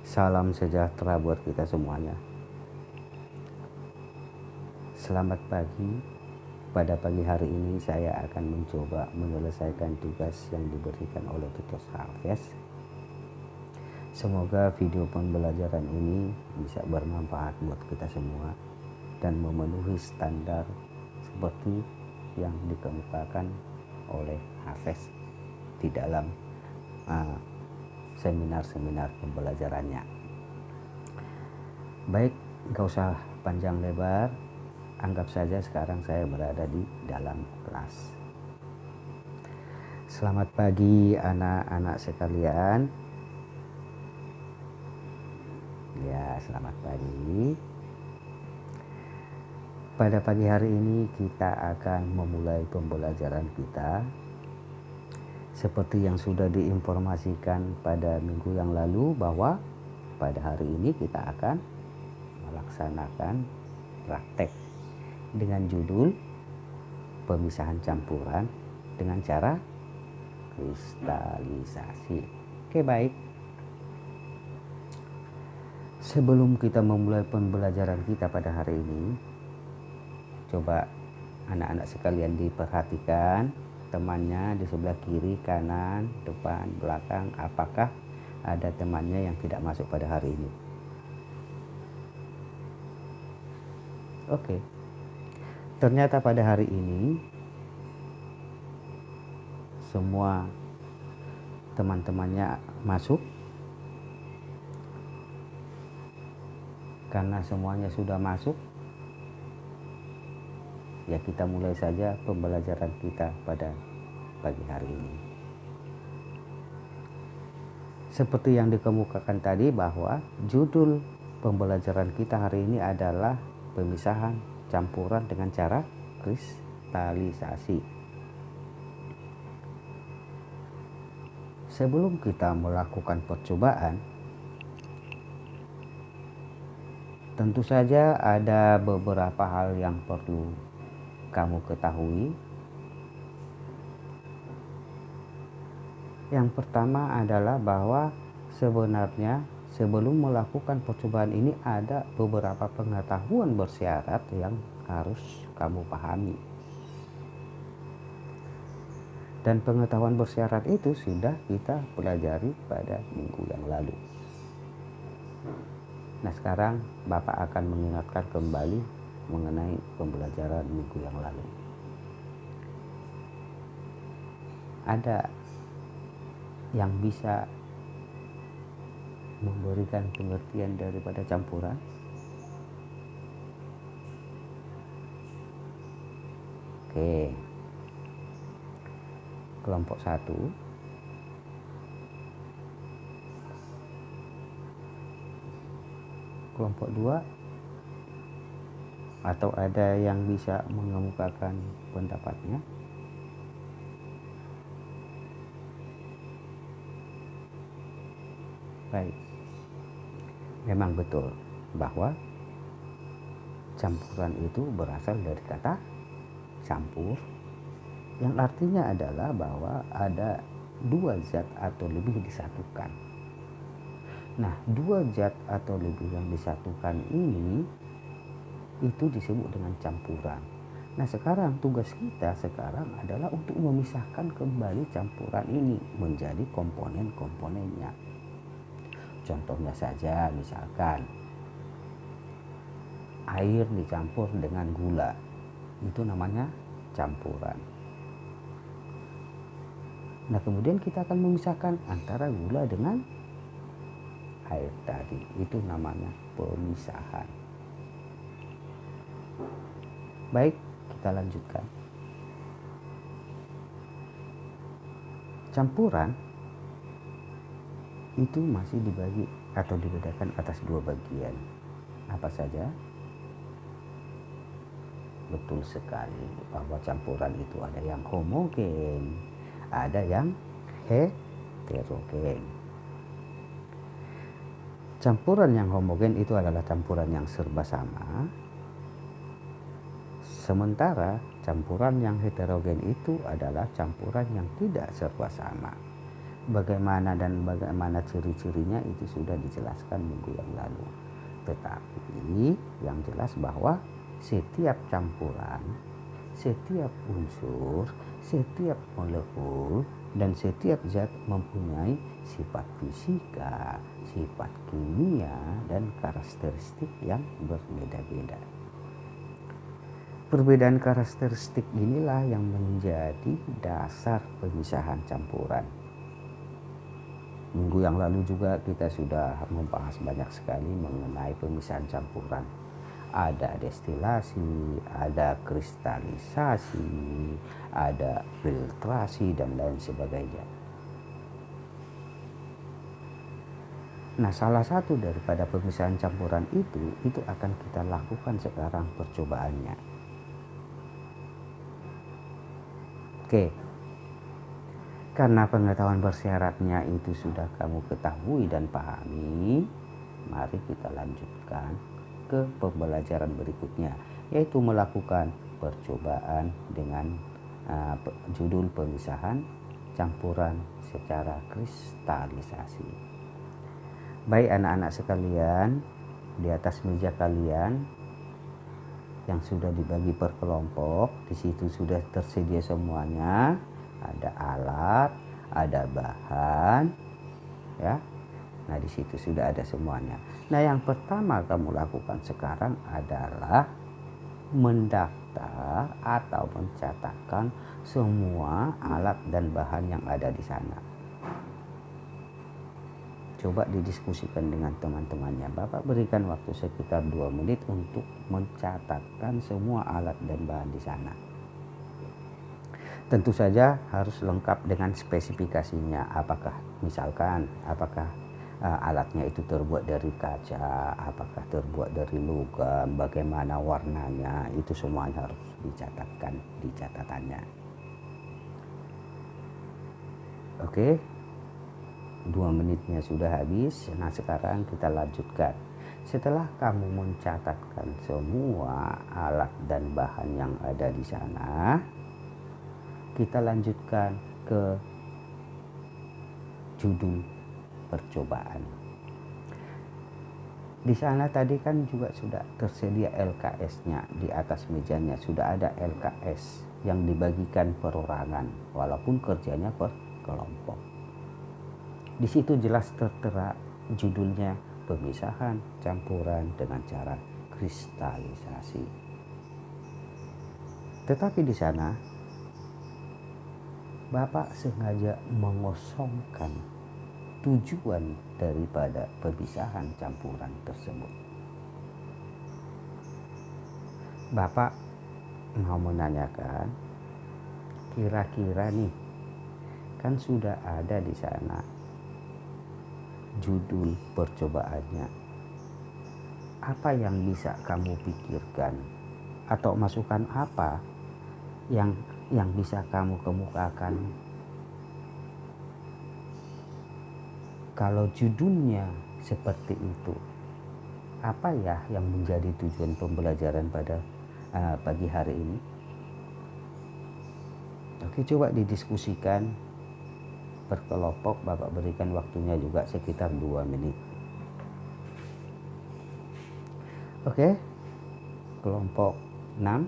Salam sejahtera buat kita semuanya. Selamat pagi. Pada pagi hari ini saya akan mencoba menyelesaikan tugas yang diberikan oleh tutor Hafiz. Semoga video pembelajaran ini bisa bermanfaat buat kita semua dan memenuhi standar seperti yang dikemukakan oleh Hafiz di dalam seminar-seminar pembelajarannya. Baik, gak usah panjang lebar, anggap saja sekarang saya berada di dalam kelas. Selamat pagi anak-anak sekalian. Ya, selamat pagi. Pada pagi hari ini kita akan memulai pembelajaran kita seperti yang sudah diinformasikan pada minggu yang lalu, bahwa pada hari ini kita akan melaksanakan praktek dengan judul pemisahan campuran dengan cara kristalisasi. Oke, baik. Sebelum kita memulai pembelajaran kita pada hari ini, coba anak-anak sekalian diperhatikan temannya di sebelah kiri, kanan, depan, belakang. Apakah ada temannya yang tidak masuk pada hari ini? Oke. Ternyata pada hari ini semua teman-temannya masuk. Karena semuanya sudah masuk, ya kita mulai saja pembelajaran kita pada pagi hari ini. Seperti yang dikemukakan tadi, bahwa judul pembelajaran kita hari ini adalah pemisahan campuran dengan cara kristalisasi. Sebelum kita melakukan percobaan, tentu saja ada beberapa hal yang perlu kamu ketahui. Yang pertama adalah bahwa sebenarnya sebelum melakukan percobaan ini ada beberapa pengetahuan bersyarat yang harus kamu pahami. Dan pengetahuan bersyarat itu sudah kita pelajari pada minggu yang lalu. Nah, sekarang Bapak akan mengingatkan kembali mengenai pembelajaran minggu yang lalu. Ada yang bisa memberikan pengertian daripada campuran? Oke. Kelompok 1. Kelompok 2. Atau ada yang bisa mengemukakan pendapatnya? Baik. Memang betul bahwa campuran itu berasal dari kata campur, yang artinya adalah bahwa ada dua zat atau lebih disatukan. Nah, dua zat atau lebih yang disatukan ini itu disebut dengan campuran. Nah, sekarang tugas kita sekarang adalah untuk memisahkan kembali campuran ini menjadi komponen-komponennya. Contohnya saja, misalkan air dicampur dengan gula, itu namanya campuran. Nah, kemudian kita akan memisahkan antara gula dengan air tadi, itu namanya pemisahan. Baik, kita lanjutkan. Campuran itu masih dibagi atau dibedakan atas dua bagian. Apa saja? Betul sekali bahwa campuran itu ada yang homogen, ada yang heterogen. Campuran yang homogen itu adalah campuran yang serba sama. Sementara campuran yang heterogen itu adalah campuran yang tidak serba sama. Bagaimana dan bagaimana ciri-cirinya itu sudah dijelaskan minggu yang lalu. Tetapi yang jelas bahwa setiap campuran, setiap unsur, setiap molekul, dan setiap zat mempunyai sifat fisika, sifat kimia, dan karakteristik yang berbeda-beda. Perbedaan karakteristik inilah yang menjadi dasar pemisahan campuran. Minggu yang lalu juga kita sudah membahas banyak sekali mengenai pemisahan campuran. Ada destilasi, ada kristalisasi, ada filtrasi, dan lain sebagainya. Nah, salah satu daripada pemisahan campuran itu akan kita lakukan sekarang percobaannya. Oke, karena pengetahuan bersyaratnya itu sudah kamu ketahui dan pahami, mari kita lanjutkan ke pembelajaran berikutnya, yaitu melakukan percobaan dengan judul pemisahan campuran secara kristalisasi. Baik anak-anak sekalian, di atas meja kalian yang sudah dibagi per kelompok, di situ sudah tersedia semuanya. Ada alat, ada bahan, ya. Nah, di situ sudah ada semuanya. Nah, yang pertama kamu lakukan sekarang adalah mendaftar atau mencatatkan semua alat dan bahan yang ada di sana. Coba didiskusikan dengan teman-temannya. Bapak berikan waktu sekitar 2 menit untuk mencatatkan semua alat dan bahan di sana. Tentu saja harus lengkap dengan spesifikasinya. Apakah alatnya itu terbuat dari kaca, apakah terbuat dari logam, bagaimana warnanya, itu semuanya harus dicatatkan di catatannya. Oke. 2 menitnya sudah habis. Nah, sekarang kita lanjutkan. Setelah kamu mencatatkan semua alat dan bahan yang ada di sana, kita lanjutkan ke judul percobaan. Di sana tadi kan juga sudah tersedia LKS-nya di atas mejanya, sudah ada LKS yang dibagikan perorangan walaupun kerjanya per kelompok. Di situ jelas tertera judulnya pemisahan campuran dengan cara kristalisasi. Tetapi di sana Bapak sengaja mengosongkan tujuan daripada pemisahan campuran tersebut. Bapak mau menanyakan, kira-kira nih, kan sudah ada di sana judul percobaannya. Apa yang bisa kamu pikirkan atau masukan apa yang bisa kamu kemukakan kalau judulnya seperti itu? Apa ya yang menjadi tujuan pembelajaran pada pagi hari ini? Oke, coba didiskusikan berkelompok. Bapak berikan waktunya juga sekitar 2 menit. Oke, kelompok 6,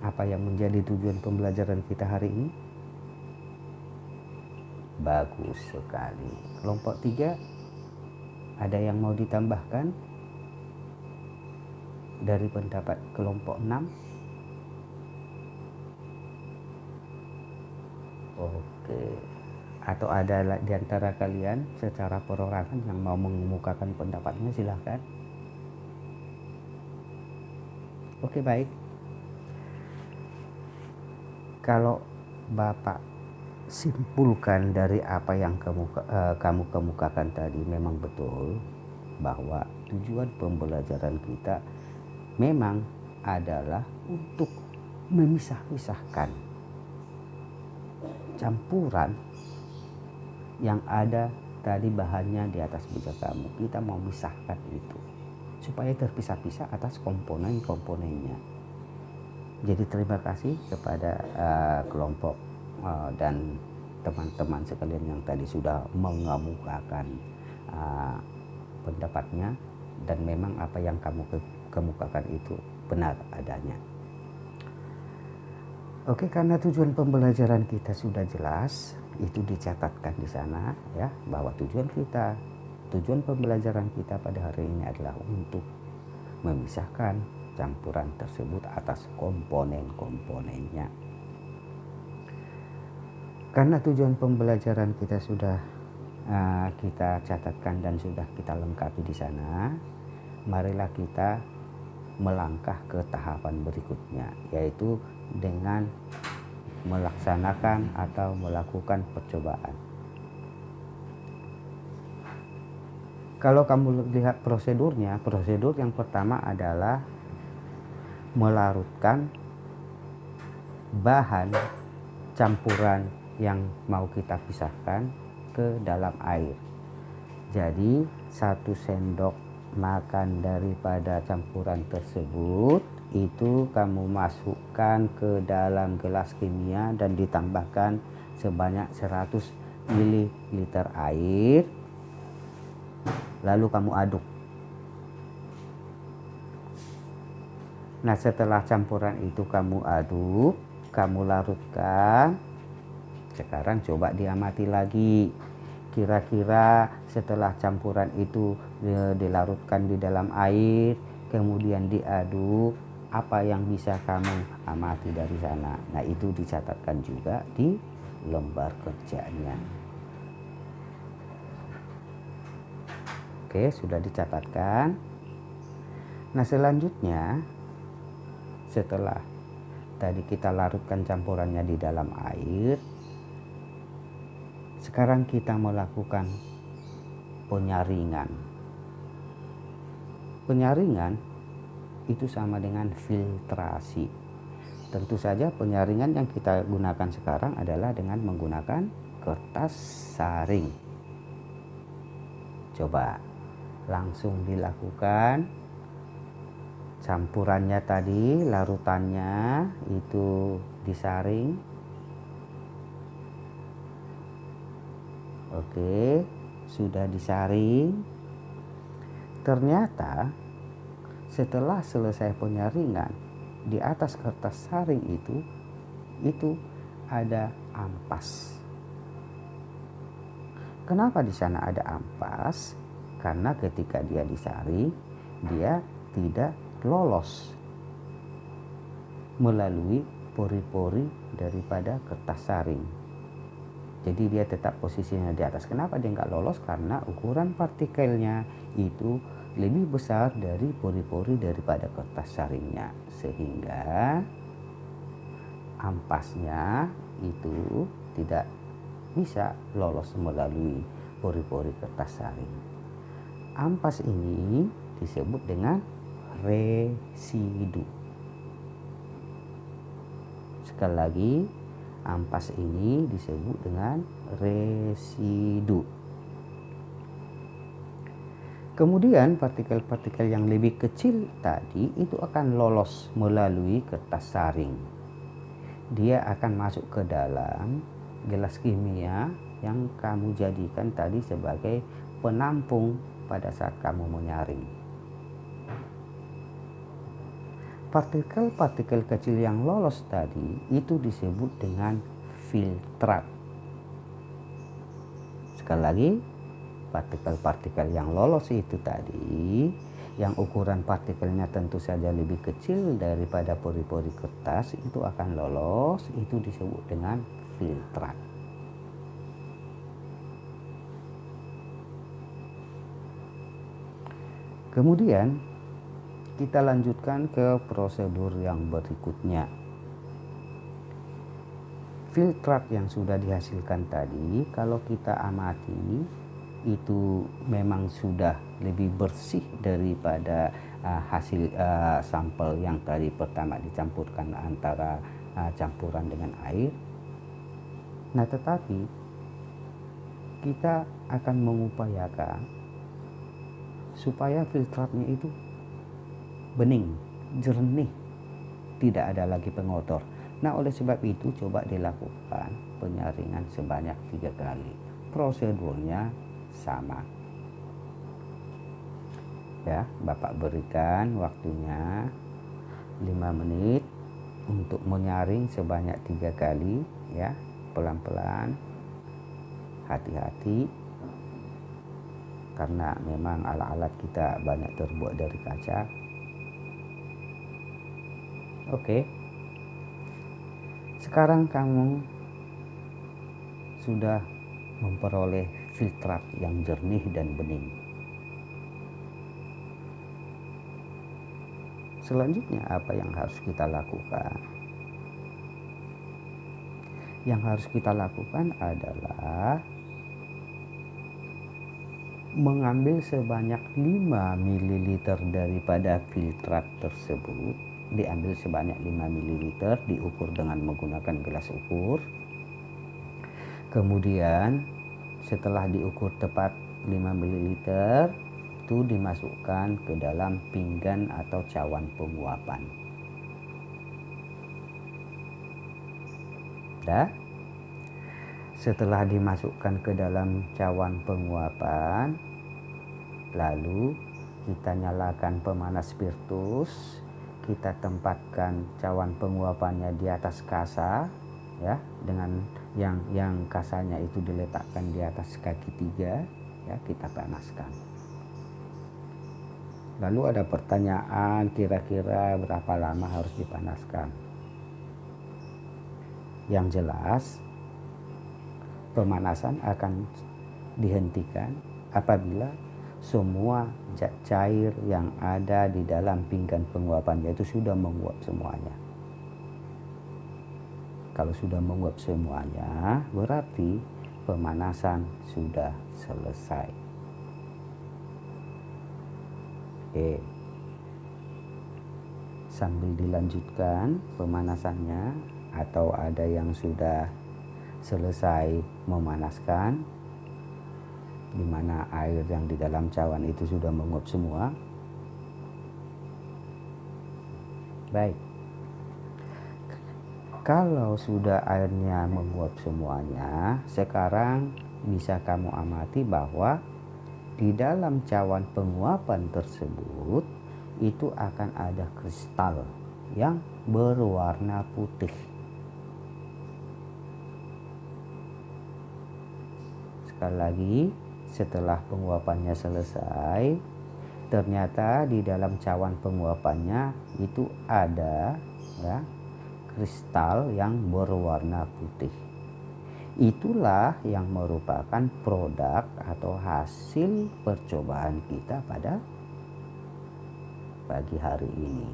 apa yang menjadi tujuan pembelajaran kita hari ini? Bagus sekali. Kelompok 3, ada yang mau ditambahkan dari pendapat kelompok 6? Oke. Atau ada di antara kalian secara perorangan yang mau mengemukakan pendapatnya, silahkan. Oke, baik. Kalau Bapak simpulkan dari apa yang kamu kemukakan tadi, memang betul bahwa tujuan pembelajaran kita memang adalah untuk memisah-misahkan campuran yang ada tadi bahannya di atas meja kamu. Kita mau misahkan itu supaya terpisah-pisah atas komponen-komponennya. Jadi terima kasih kepada kelompok dan teman-teman sekalian yang tadi sudah mengemukakan pendapatnya, dan memang apa yang kamu kemukakan itu benar adanya. Oke, karena tujuan pembelajaran kita sudah jelas, itu dicatatkan di sana ya, bahwa tujuan pembelajaran kita pada hari ini adalah untuk memisahkan campuran tersebut atas komponen-komponennya. Karena tujuan pembelajaran kita sudah kita catatkan dan sudah kita lengkapi di sana, marilah kita melangkah ke tahapan berikutnya, yaitu dengan melaksanakan atau melakukan percobaan. Kalau kamu lihat prosedurnya, prosedur yang pertama adalah melarutkan bahan campuran yang mau kita pisahkan ke dalam air. Jadi 1 sendok makan daripada campuran tersebut itu kamu masukkan ke dalam gelas kimia dan ditambahkan sebanyak 100 ml air, lalu kamu aduk. Nah, setelah campuran itu kamu aduk, kamu larutkan, sekarang coba diamati lagi. Kira-kira setelah campuran itu dilarutkan di dalam air, kemudian diaduk, apa yang bisa kamu amati dari sana? Nah, itu dicatatkan juga di lembar kerjanya. Oke, sudah dicatatkan. Nah, selanjutnya setelah tadi kita larutkan campurannya di dalam air, sekarang kita melakukan penyaringan. Penyaringan itu sama dengan filtrasi. Tentu saja penyaringan yang kita gunakan sekarang adalah dengan menggunakan kertas saring. Coba langsung dilakukan. Campurannya tadi, larutannya itu disaring. Oke, sudah disaring. Ternyata setelah selesai penyaringan, di atas kertas saring itu ada ampas. Kenapa di sana ada ampas? Karena ketika dia disaring, dia tidak lolos melalui pori-pori daripada kertas saring. Jadi dia tetap posisinya di atas. Kenapa dia nggak lolos? Karena ukuran partikelnya itu lebih besar dari pori-pori daripada kertas saringnya. Sehingga ampasnya itu tidak bisa lolos melalui pori-pori kertas saring. Ampas ini disebut dengan residu. Sekali lagi, ampas ini disebut dengan residu. Kemudian partikel-partikel yang lebih kecil tadi itu akan lolos melalui kertas saring. Dia akan masuk ke dalam gelas kimia yang kamu jadikan tadi sebagai penampung pada saat kamu menyaring. Partikel-partikel kecil yang lolos tadi itu disebut dengan filtrat. Sekali lagi, partikel-partikel yang lolos itu tadi, yang ukuran partikelnya tentu saja lebih kecil daripada pori-pori kertas, itu akan lolos, itu disebut dengan filtrat. Kemudian kita lanjutkan ke prosedur yang berikutnya. Filtrat yang sudah dihasilkan tadi, kalau kita amati, itu memang sudah lebih bersih daripada hasil sampel yang tadi pertama dicampurkan antara campuran dengan air. Nah, tetapi kita akan mengupayakan supaya filtratnya itu bening, jernih, tidak ada lagi pengotor. Nah, oleh sebab itu coba dilakukan penyaringan sebanyak 3 kali. Prosedurnya sama. Ya, Bapak berikan waktunya 5 menit untuk menyaring sebanyak 3 kali, ya. Pelan-pelan, hati-hati, karena memang alat-alat kita banyak terbuat dari kaca. Oke. Sekarang kamu sudah memperoleh filtrat yang jernih dan bening. Selanjutnya apa yang harus kita lakukan? Yang harus kita lakukan adalah mengambil sebanyak 5 ml daripada filtrat tersebut. Diambil sebanyak 5 ml, diukur dengan menggunakan gelas ukur. Kemudian setelah diukur tepat 5 ml, itu dimasukkan ke dalam pinggan atau cawan penguapan. Dah? Setelah dimasukkan ke dalam cawan penguapan, lalu kita nyalakan pemanas spiritus, kita tempatkan cawan penguapannya di atas kasa, ya, dengan yang kasanya itu diletakkan di atas kaki 3, ya, kita panaskan. Lalu ada pertanyaan, kira-kira berapa lama harus dipanaskan? Yang jelas, pemanasan akan dihentikan apabila semua zat cair yang ada di dalam pinggan penguapannya itu sudah menguap semuanya. Kalau sudah menguap semuanya, berarti pemanasan sudah selesai. Oke. Sambil dilanjutkan pemanasannya, atau ada yang sudah selesai memanaskan, di mana air yang di dalam cawan itu sudah menguap semua. Baik. Kalau sudah airnya menguap semuanya, sekarang bisa kamu amati bahwa di dalam cawan penguapan tersebut itu akan ada kristal yang berwarna putih. Sekali lagi, setelah penguapannya selesai, ternyata di dalam cawan penguapannya itu ada, ya, kristal yang berwarna putih. Itulah yang merupakan produk atau hasil percobaan kita pada pagi hari ini.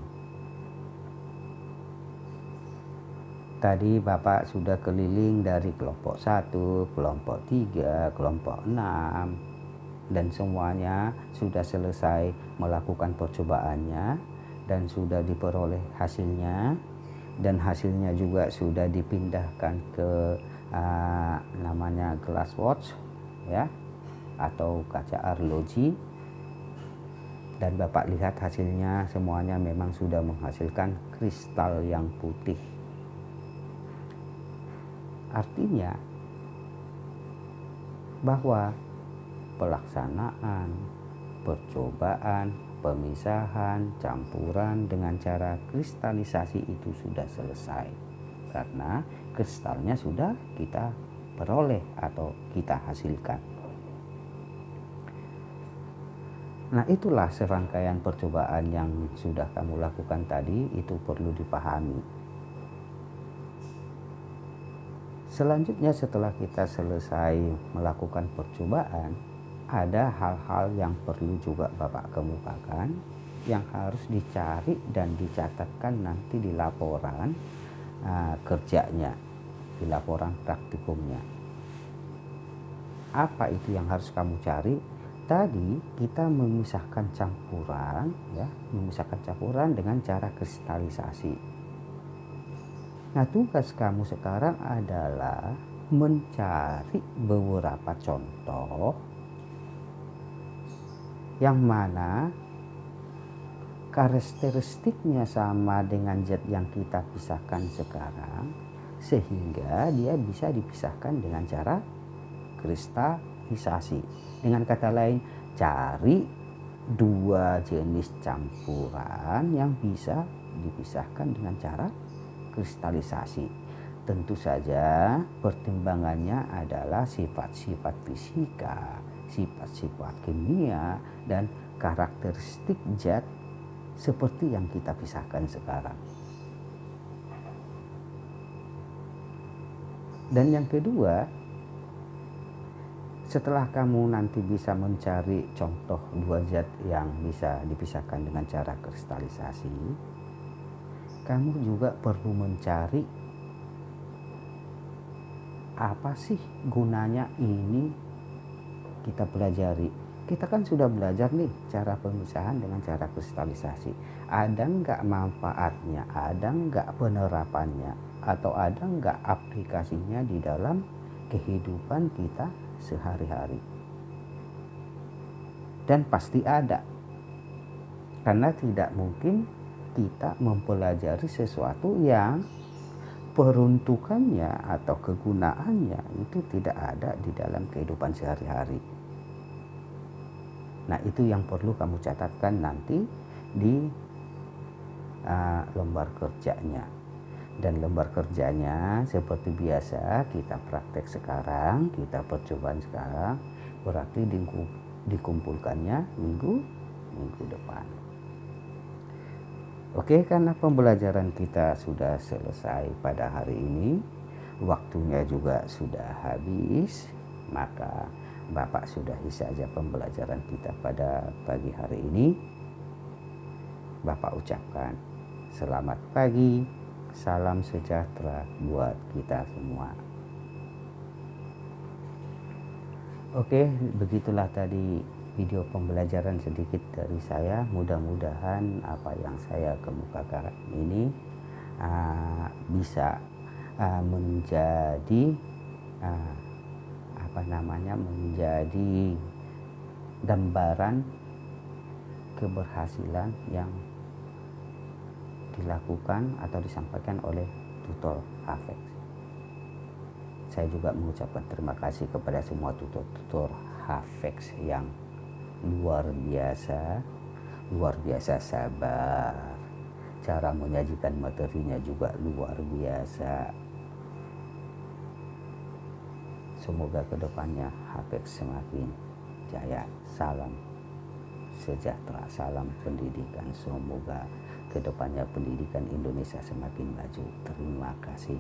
Tadi Bapak sudah keliling dari kelompok 1, kelompok 3, kelompok 6, dan semuanya sudah selesai melakukan percobaannya dan sudah diperoleh hasilnya, dan hasilnya juga sudah dipindahkan ke namanya glass watch, ya, atau kaca arloji, dan Bapak lihat hasilnya semuanya memang sudah menghasilkan kristal yang putih. Artinya bahwa pelaksanaan, percobaan, pemisahan, campuran dengan cara kristalisasi itu sudah selesai, karena kristalnya sudah kita peroleh atau kita hasilkan. Nah, itulah serangkaian percobaan yang sudah kamu lakukan tadi, itu perlu dipahami. Selanjutnya, setelah kita selesai melakukan percobaan, ada hal-hal yang perlu juga Bapak kemukakan yang harus dicari dan dicatatkan nanti di laporan kerjanya, di laporan praktikumnya. Apa itu yang harus kamu cari? Tadi kita memisahkan campuran, ya, memisahkan campuran dengan cara kristalisasi. Nah, tugas kamu sekarang adalah mencari beberapa contoh yang mana karakteristiknya sama dengan zat yang kita pisahkan sekarang, sehingga dia bisa dipisahkan dengan cara kristalisasi. Dengan kata lain, cari dua jenis campuran yang bisa dipisahkan dengan cara kristalisasi. Tentu saja pertimbangannya adalah sifat-sifat fisika, sifat-sifat kimia, dan karakteristik zat seperti yang kita pisahkan sekarang. Dan yang kedua, setelah kamu nanti bisa mencari contoh dua zat yang bisa dipisahkan dengan cara kristalisasi, kamu juga perlu mencari apa sih gunanya ini kita pelajari. Kita kan sudah belajar nih cara pemisahan dengan cara kristalisasi. Ada nggak manfaatnya, ada nggak penerapannya, atau ada nggak aplikasinya di dalam kehidupan kita sehari-hari? Dan pasti ada. Karena tidak mungkin kita mempelajari sesuatu yang peruntukannya atau kegunaannya itu tidak ada di dalam kehidupan sehari-hari. Nah, itu yang perlu kamu catatkan nanti di lembar kerjanya. Dan lembar kerjanya seperti biasa kita praktek sekarang, kita percobaan sekarang, berarti dikumpulkannya minggu depan. Oke, karena pembelajaran kita sudah selesai pada hari ini, waktunya juga sudah habis, maka Bapak sudahi saja pembelajaran kita pada pagi hari ini. Bapak ucapkan selamat pagi, salam sejahtera buat kita semua. Oke, begitulah tadi video pembelajaran sedikit dari saya. Mudah-mudahan apa yang saya kemukakan ini bisa menjadi menjadi gambaran keberhasilan yang dilakukan atau disampaikan oleh tutor Hafex. Saya juga mengucapkan terima kasih kepada semua tutor Hafex yang luar biasa sabar. Cara menyajikan materinya juga luar biasa. Semoga kedepannya Hafex semakin jaya. Salam sejahtera, salam pendidikan. Semoga kedepannya pendidikan Indonesia semakin maju. Terima kasih.